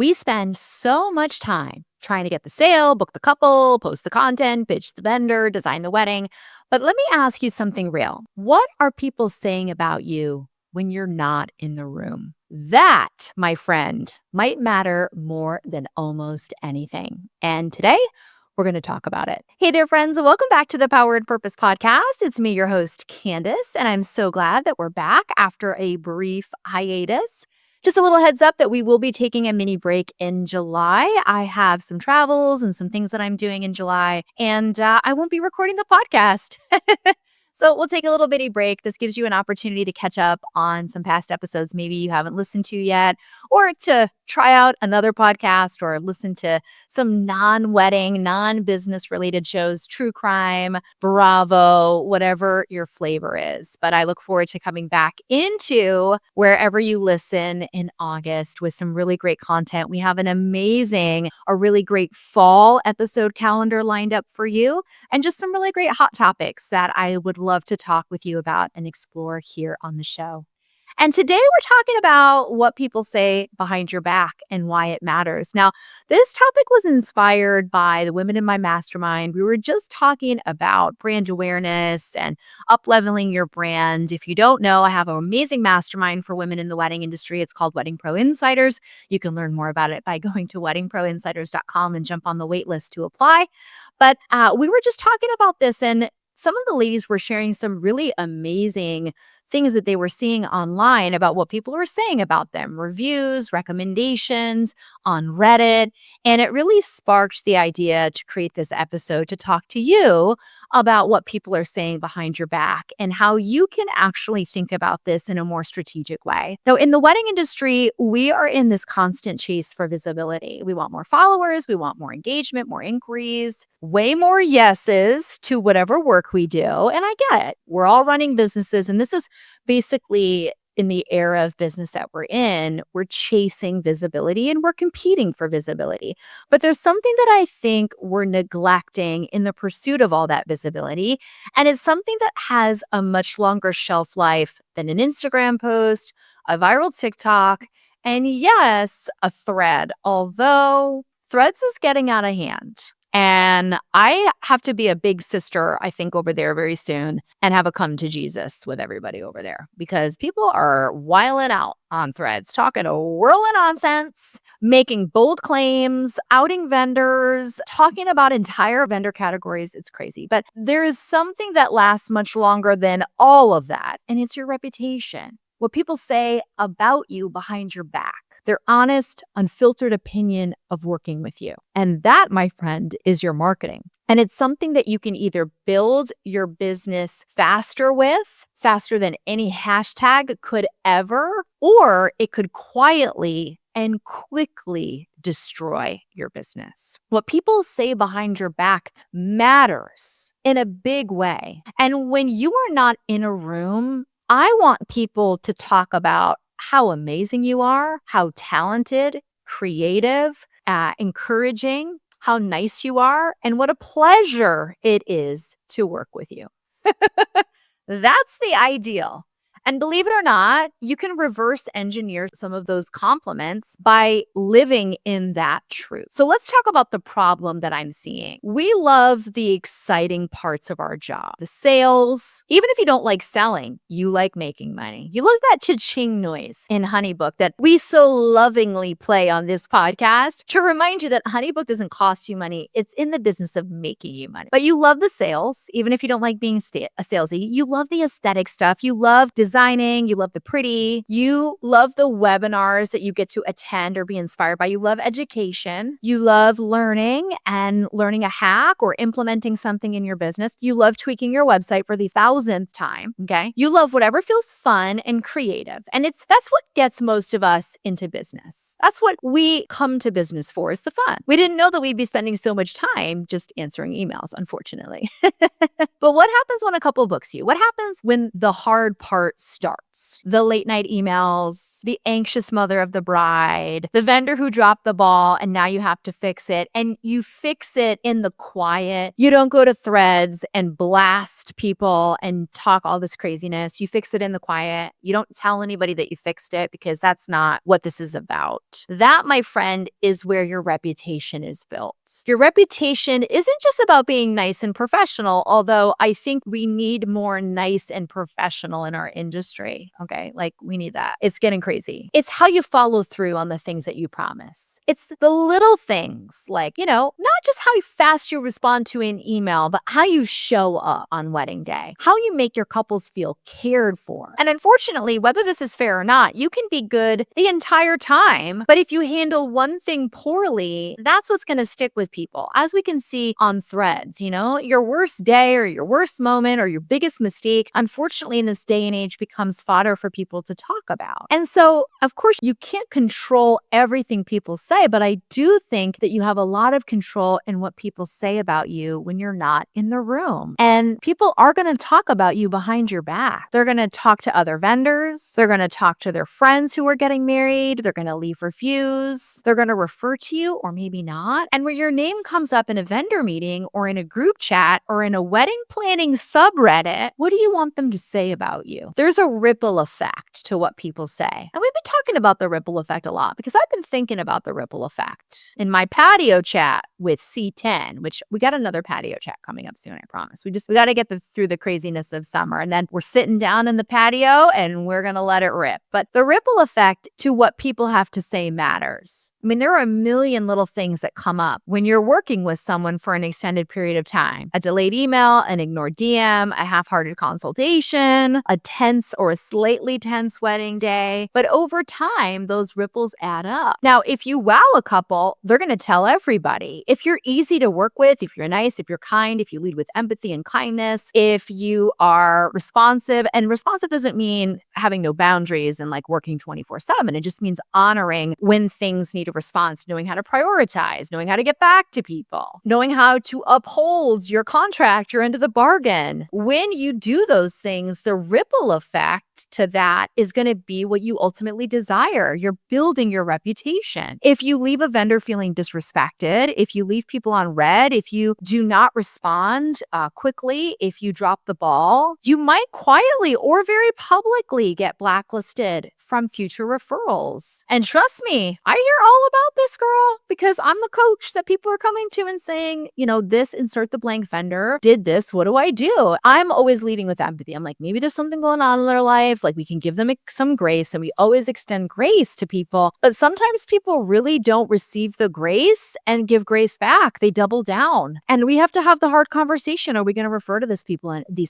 We spend so much time trying to get the sale, book the couple, post the content, pitch the vendor, design the wedding. But let me ask you something real. What are people saying about you when you're not in the room? That, my friend, might matter more than almost anything. And today, we're going to talk about it. Hey there, friends. Welcome back to the Power and Purpose podcast. It's me, your host, Candice, and I'm so glad that we're back after a brief hiatus. Just a little heads up that we will be taking a mini break in July. I have some travels and some things that I'm doing in July, and I won't be recording the podcast. So we'll take a little bitty break. This gives you an opportunity to catch up on some past episodes maybe you haven't listened to yet, or to try out another podcast or listen to some non-wedding, non-business related shows, true crime, Bravo, whatever your flavor is. But I look forward to coming back into wherever you listen in August with some really great content. We have a really great fall episode calendar lined up for you, and just some really great hot topics that I would love to talk with you about and explore here on the show. And today we're talking about what people say behind your back and why it matters. Now, this topic was inspired by the women in my mastermind. We were just talking about brand awareness and up-leveling your brand. If you don't know, I have an amazing mastermind for women in the wedding industry. It's called Wedding Pro Insiders. You can learn more about it by going to weddingproinsiders.com and jump on the wait list to apply. But we were just talking about this, and some of the ladies were sharing some really amazing things that they were seeing online about what people were saying about them, reviews, recommendations on Reddit. And it really sparked the idea to create this episode to talk to you about what people are saying behind your back and how you can actually think about this in a more strategic way. Now, in the wedding industry, we are in this constant chase for visibility. We want more followers, we want more engagement, more inquiries, way more yeses to whatever work we do. And I get it. We're all running businesses, and this is basically in the era of business that we're in, we're chasing visibility and we're competing for visibility. But there's something that I think we're neglecting in the pursuit of all that visibility. And it's something that has a much longer shelf life than an Instagram post, a viral TikTok, and yes, a thread, although Threads is getting out of hand. And I have to be a big sister, I think, over there very soon and have a come to Jesus with everybody over there, because people are wiling out on Threads, talking a whirl of nonsense, making bold claims, outing vendors, talking about entire vendor categories. It's crazy. But there is something that lasts much longer than all of that, and it's your reputation. What people say about you behind your back. Their honest, unfiltered opinion of working with you. And that, my friend, is your marketing. And it's something that you can either build your business faster than any hashtag could ever, or it could quietly and quickly destroy your business. What people say behind your back matters in a big way. And when you are not in a room, I want people to talk about how amazing you are, how talented, creative, encouraging, how nice you are, and what a pleasure it is to work with you. That's the ideal. And believe it or not, you can reverse engineer some of those compliments by living in that truth. So let's talk about the problem that I'm seeing. We love the exciting parts of our job, the sales. Even if you don't like selling, you like making money. You love that cha-ching noise in HoneyBook that we so lovingly play on this podcast to remind you that HoneyBook doesn't cost you money. It's in the business of making you money. But you love the sales, even if you don't like being a salesy. You love the aesthetic stuff. You love designing, you love the pretty, you love the webinars that you get to attend or be inspired by, you love education, you love learning and learning a hack or implementing something in your business, you love tweaking your website for the 1,000th time, okay? You love whatever feels fun and creative. And that's what gets most of us into business. That's what we come to business for, is the fun. We didn't know that we'd be spending so much time just answering emails, unfortunately. But what happens when a couple books you? What happens when the hard part starts. The late night emails, the anxious mother of the bride, the vendor who dropped the ball and now you have to fix it. And you fix it in the quiet. You don't go to threads and blast people and talk all this craziness. You fix it in the quiet. You don't tell anybody that you fixed it because that's not what this is about. That, my friend, is where your reputation is built. Your reputation isn't just about being nice and professional, although I think we need more nice and professional in our industry. Okay, like we need that. It's getting crazy. It's how you follow through on the things that you promise. It's the little things like, not just how fast you respond to an email, but how you show up on wedding day, how you make your couples feel cared for. And unfortunately, whether this is fair or not, you can be good the entire time, but if you handle one thing poorly, that's what's going to stick with people. As we can see on threads, your worst day or your worst moment or your biggest mistake, unfortunately, in this day and age becomes fodder for people to talk about. And so, of course, you can't control everything people say, but I do think that you have a lot of control in what people say about you when you're not in the room. And people are going to talk about you behind your back. They're going to talk to other vendors. They're going to talk to their friends who are getting married. They're going to leave reviews. They're going to refer to you or maybe not. And when your name comes up in a vendor meeting or in a group chat or in a wedding planning subreddit, what do you want them to say about you? There's a ripple effect to what people say. And we've been talking about the ripple effect a lot because I've been thinking about the ripple effect in my patio chat with C10, which we got another patio chat coming up soon, I promise. We got to get through the craziness of summer and then we're sitting down in the patio and we're going to let it rip. But the ripple effect to what people have to say matters. I mean, there are a million little things that come up when you're working with someone for an extended period of time. A delayed email, an ignored DM, a half-hearted consultation, a tense or a slightly tense wedding day. But over time, those ripples add up. Now, if you wow a couple, they're going to tell everybody. If you're easy to work with, if you're nice, if you're kind, if you lead with empathy and kindness, if you are responsive, and responsive doesn't mean having no boundaries and like working 24/7. It just means honoring when things need a response, knowing how to prioritize, knowing how to get back to people, knowing how to uphold your contract, your end of the bargain. When you do those things, the ripple effect to that is going to be what you ultimately desire. You're building your reputation. If you leave a vendor feeling disrespected, if you leave people on red, if you do not respond quickly, if you drop the ball, you might quietly or very publicly get blacklisted from future referrals. And trust me, I hear all about this, girl, because I'm the coach that people are coming to and saying, this insert the blank vendor did this. What do I do? I'm always leading with empathy. I'm like, maybe there's something going on in their life. Like we can give them some grace and we always extend grace to people. But sometimes people really don't receive the grace and give grace back. They double down. And we have to have the hard conversation. Are we going to refer to these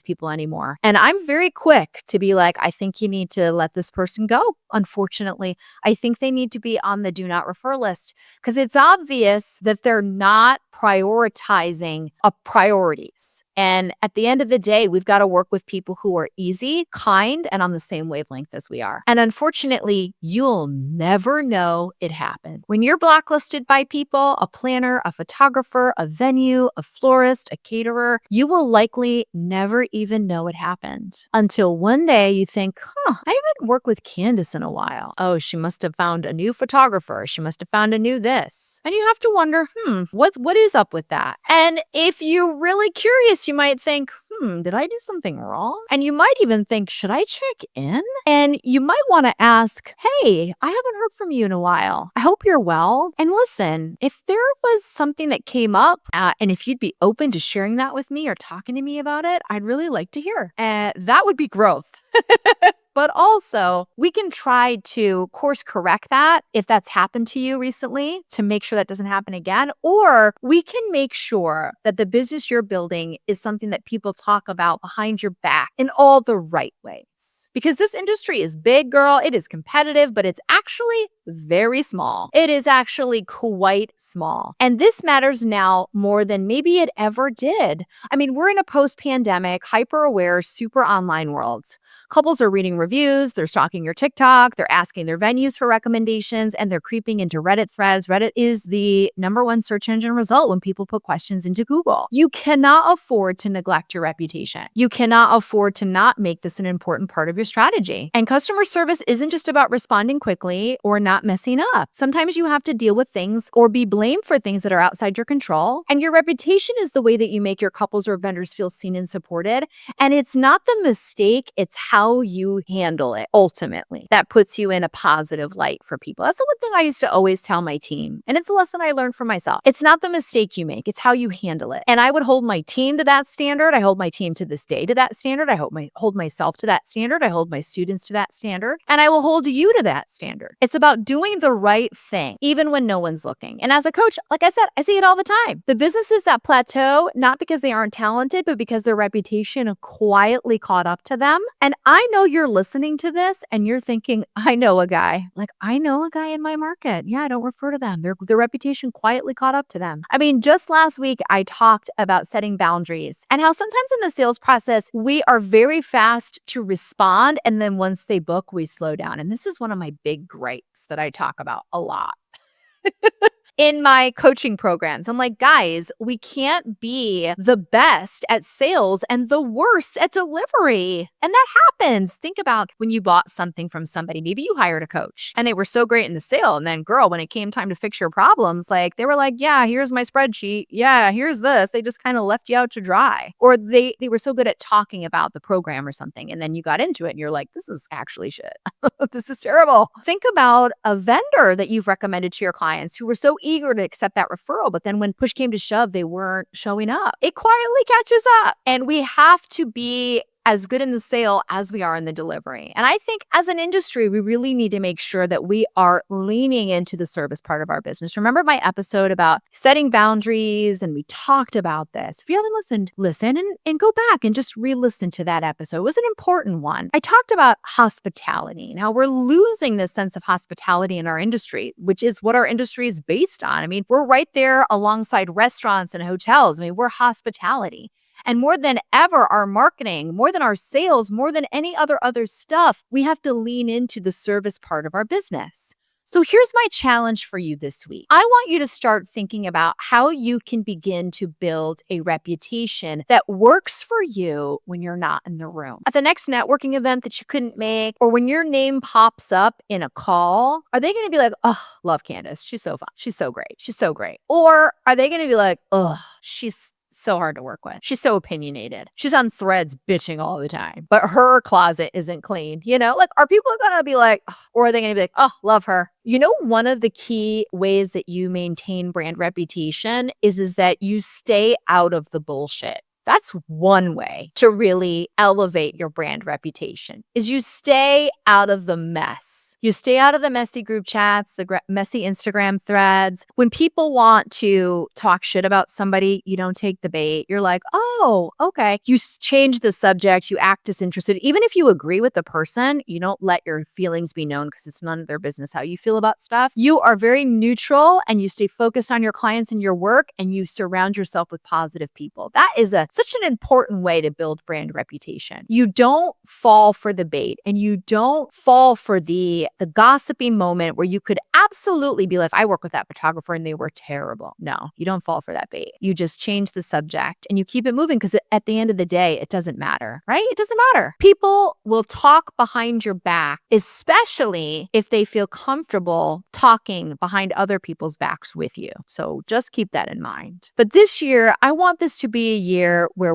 people anymore? And I'm very quick to be like, I think you need to let this person go. Unfortunately, I think they need to be on the do not refer list because it's obvious that they're not prioritizing priorities. And at the end of the day, we've got to work with people who are easy, kind, and on the same wavelength as we are. And unfortunately, you'll never know it happened. When you're blacklisted by people, a planner, a photographer, a venue, a florist, a caterer, you will likely never even know it happened until one day you think, I haven't worked with Candice in a while. Oh, she must have found a new photographer. She must have found a new this. And you have to wonder, what is up with that? And if you're really curious, you might think, did I do something wrong? And you might even think, should I check in? And you might want to ask, hey, I haven't heard from you in a while. I hope you're well. And listen, if there was something that came up and if you'd be open to sharing that with me or talking to me about it, I'd really like to hear. That would be growth. But also, we can try to course correct that if that's happened to you recently to make sure that doesn't happen again. Or we can make sure that the business you're building is something that people talk about behind your back in all the right ways. Because this industry is big, girl. It is competitive, but it's actually very small. It is actually quite small. And this matters now more than maybe it ever did. I mean, we're in a post-pandemic, hyper-aware, super online world. Couples are reading reviews, they're stalking your TikTok, they're asking their venues for recommendations, and they're creeping into Reddit threads. Reddit is the #1 search engine result when people put questions into Google. You cannot afford to neglect your reputation. You cannot afford to not make this an important part of your strategy. And customer service isn't just about responding quickly or not messing up. Sometimes you have to deal with things or be blamed for things that are outside your control. And your reputation is the way that you make your couples or vendors feel seen and supported. And it's not the mistake, it's how you handle it ultimately that puts you in a positive light for people. That's the one thing I used to always tell my team. And it's a lesson I learned for myself. It's not the mistake you make, it's how you handle it. And I would hold my team to that standard. I hold my team to this day to that standard. I hold myself to that standard. I hold my students to that standard. And I will hold you to that standard. It's about doing the right thing, even when no one's looking. And as a coach, like I said, I see it all the time. The businesses that plateau, not because they aren't talented, but because their reputation quietly caught up to them. And I know you're listening to this and you're thinking, I know a guy. Like, I know a guy in my market. Yeah, I don't refer to them. Their reputation quietly caught up to them. I mean, just last week, I talked about setting boundaries and how sometimes in the sales process, we are very fast to respond. And then once they book, we slow down. And this is one of my big gripes that I talk about a lot. In my coaching programs, I'm like, guys, we can't be the best at sales and the worst at delivery. And that happens. Think about when you bought something from somebody. Maybe you hired a coach and they were so great in the sale. And then, girl, when it came time to fix your problems, like they were like, yeah, here's my spreadsheet. Yeah, here's this. They just kind of left you out to dry. Or they were so good at talking about the program or something. And then you got into it and you're like, this is actually shit. This is terrible. Think about a vendor that you've recommended to your clients who were so eager to accept that referral, but then when push came to shove, they weren't showing up. It quietly catches up. And we have to be as good in the sale as we are in the delivery. And I think as an industry, we really need to make sure that we are leaning into the service part of our business. Remember my episode about setting boundaries, and we talked about this. If you haven't listened, listen and go back and just re-listen to that episode. It was an important one. I talked about hospitality. Now we're losing this sense of hospitality in our industry, which is what our industry is based on. I mean, we're right there alongside restaurants and hotels. I mean, we're hospitality. And more than ever, our marketing, more than our sales, more than any other stuff, we have to lean into the service part of our business. So here's my challenge for you this week. I want you to start thinking about how you can begin to build a reputation that works for you when you're not in the room. At the next networking event that you couldn't make, or when your name pops up in a call, are they going to be like, oh, love Candice. She's so fun. She's so great. She's so great. Or are they going to be like, oh, she's so hard to work with. She's so opinionated. She's on Threads bitching all the time, but her closet isn't clean. You know, like, are people going to be like, ugh, or are they going to be like, oh, love her? You know, one of the key ways that you maintain brand reputation is that you stay out of the bullshit. That's one way to really elevate your brand reputation, is you stay out of the mess. You stay out of the messy group chats, the messy Instagram threads. When people want to talk shit about somebody, you don't take the bait. You're like, oh, okay. You change the subject. You act disinterested. Even if you agree with the person, you don't let your feelings be known because it's none of their business how you feel about stuff. You are very neutral and you stay focused on your clients and your work, and you surround yourself with positive people. That is such an important way to build brand reputation. You don't fall for the bait, and you don't fall for the gossipy moment where you could absolutely be like, I work with that photographer and they were terrible. No, you don't fall for that bait. You just change the subject and you keep it moving, because at the end of the day, it doesn't matter, right? It doesn't matter. People will talk behind your back, especially if they feel comfortable talking behind other people's backs with you. So just keep that in mind. But this year, I want this to be a year where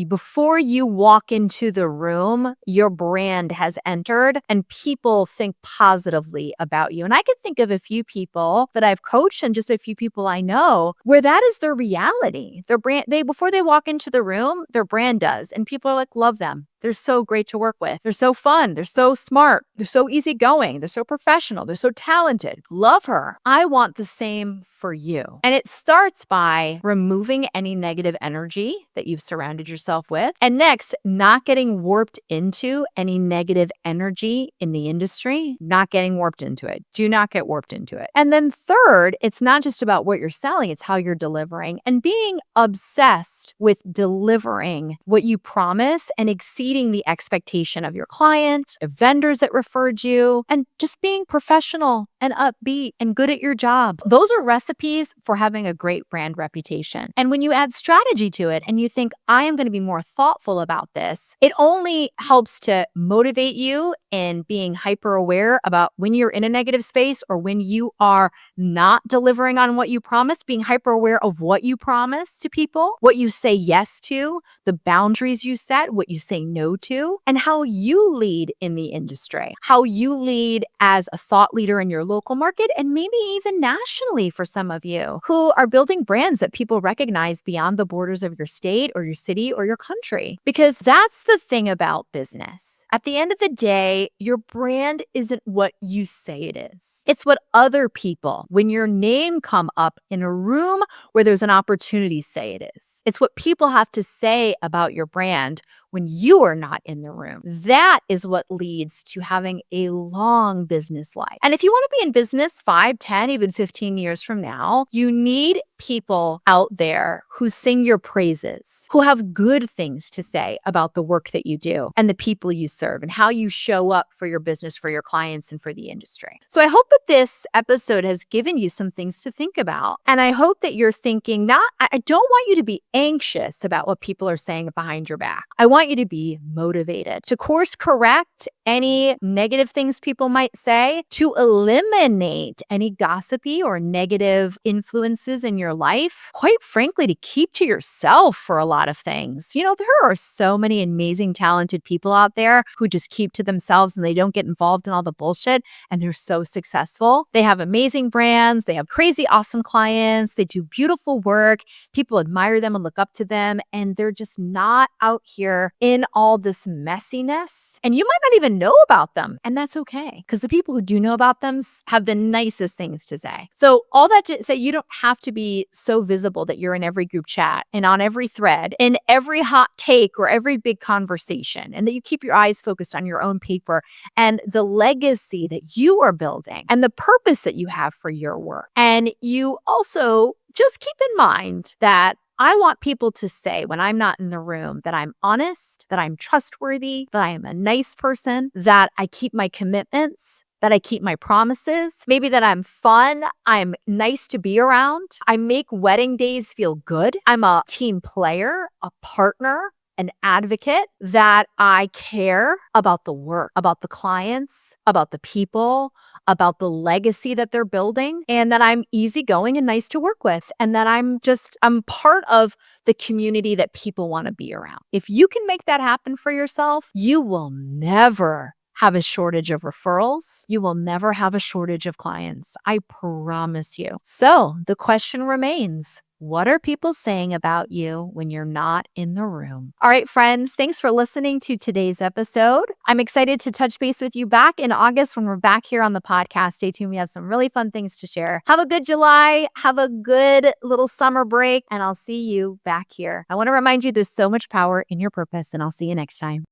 before you walk into the room, your brand has entered and people think positively about you. And I can think of a few people that I've coached and just a few people I know where that is their reality. Their brand, before they walk into the room, their brand does. And people are like, love them. They're so great to work with. They're so fun. They're so smart. They're so easygoing. They're so professional. They're so talented. Love her. I want the same for you. And it starts by removing any negative energy that you've surrounded yourself with. And next, not getting warped into any negative energy in the industry, not getting warped into it. Do not get warped into it. And then third, it's not just about what you're selling, it's how you're delivering, and being obsessed with delivering what you promise and exceed meeting the expectation of your clients, of vendors that referred you, and just being professional and upbeat and good at your job. Those are recipes for having a great brand reputation. And when you add strategy to it and you think, I am going to be more thoughtful about this, it only helps to motivate you in being hyper aware about when you're in a negative space or when you are not delivering on what you promised, being hyper aware of what you promise to people, what you say yes to, the boundaries you set, what you say no to, and how you lead in the industry, how you lead as a thought leader in your local market, and maybe even nationally for some of you who are building brands that people recognize beyond the borders of your state or your city or your country. Because that's the thing about business. At the end of the day, your brand isn't what you say it is. It's what other people, when your name come up in a room where there's an opportunity, say it is. It's what people have to say about your brand when you are not in the room. That is what leads to having a long business life. And if you want to be in business 5, 10, even 15 years from now, you need people out there who sing your praises, who have good things to say about the work that you do and the people you serve and how you show up for your business, for your clients, and for the industry. So I hope that this episode has given you some things to think about. And I hope that you're thinking, I don't want you to be anxious about what people are saying behind your back. I want you to be motivated to course correct any negative things people might say, to eliminate any gossipy or negative influences in your life, quite frankly, to keep to yourself for a lot of things. You know, there are so many amazing, talented people out there who just keep to themselves and they don't get involved in all the bullshit, and they're so successful. They have amazing brands, they have crazy, awesome clients, they do beautiful work, people admire them and look up to them, and they're just not out here in all this messiness. And you might not even know about them, and that's okay, because the people who do know about them have the nicest things to say. So all that to say, you don't have to be so visible that you're in every group chat and on every thread, in every hot take or every big conversation, and that you keep your eyes focused on your own paper and the legacy that you are building and the purpose that you have for your work. And you also just keep in mind that I want people to say when I'm not in the room that I'm honest, that I'm trustworthy, that I am a nice person, that I keep my commitments, that I keep my promises, maybe that I'm fun, I'm nice to be around, I make wedding days feel good, I'm a team player, a partner, an advocate, that I care about the work, about the clients, about the people, about the legacy that they're building, and that I'm easygoing and nice to work with, and that I'm part of the community that people want to be around. If you can make that happen for yourself, you will never have a shortage of referrals. You will never have a shortage of clients. I promise you. So the question remains, what are people saying about you when you're not in the room? All right, friends, thanks for listening to today's episode. I'm excited to touch base with you back in August when we're back here on the podcast. Stay tuned. We have some really fun things to share. Have a good July. Have a good little summer break, and I'll see you back here. I want to remind you there's so much power in your purpose, and I'll see you next time.